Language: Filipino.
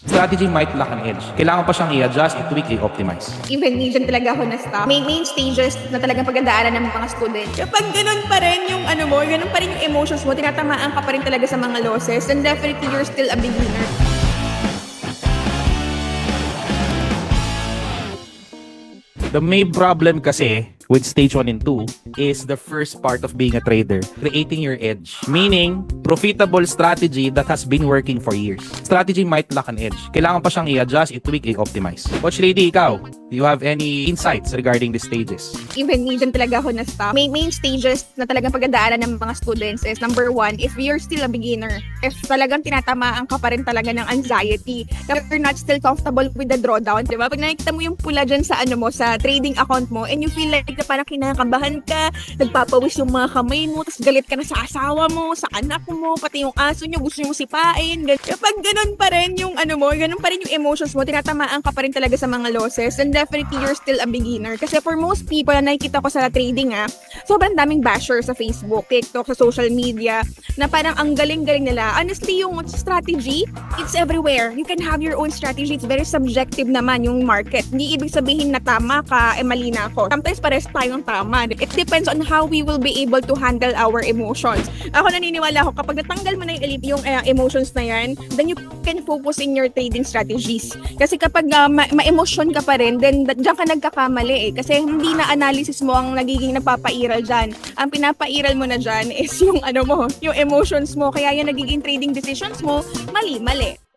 Strategy might lack an edge. Kailangan pa siyang i-adjust, i-tweak, i-optimize. Even dyan talaga ako na-stop. May main stages na talagang pagdadaanan ng mga student. Kapag ganun pa rin yung ganun pa rin yung emotions mo, tinatamaan ka pa rin talaga sa mga losses, then definitely you're still a beginner. The main problem kasi with stage 1 and 2 is the first part of being a trader, creating your edge. Meaning, profitable strategy that has been working for years. Strategy might lack an edge. Kailangan pa siyang i-adjust, i-tweak, i-optimize. Coach Lady, ikaw, do you have any insights regarding these stages? Even dyan talaga ako na-stop. May main stages na talagang pagdadaanan ng mga students is number 1, if you're still a beginner, if talagang tinatamaan ka pa rin talaga ng anxiety, if you're not still comfortable with the drawdown, di ba? Pag nakikita mo yung pula dyan sa sa trading account mo and you feel like na parang kinakabahan ka, nagpapawis yung mga kamay mo, tapos galit ka na sa asawa mo, sa anak mo, pati yung aso nyo, gusto nyo sipain. Kapag ganun pa rin yung ganun pa rin yung emotions mo, tinatamaan ka pa rin talaga sa mga losses, and definitely you're still a beginner. Kasi for most people na nakikita ko sa trading sobrang daming basher sa Facebook, TikTok, sa social media, na parang ang galing-galing nila. Honestly, yung strategy, it's everywhere. You can have your own strategy. It's very subjective naman yung market. Hindi ibig sabihin na tama ka, mali na ako. Sometimes pares tayong tama. It depends on how we will be able to handle our emotions. Ako naniniwala ako, kapag natanggal mo na yung emotions na yan, then you can focus in your trading strategies. Kasi kapag ma-emotion ka pa rin, then diyan ka nagkakamali Kasi hindi na analysis mo ang nagiging nagpapairal dyan. Ang pinapairal mo na dyan is yung yung emotions mo. Kaya yung nagiging trading decisions mo, mali-mali.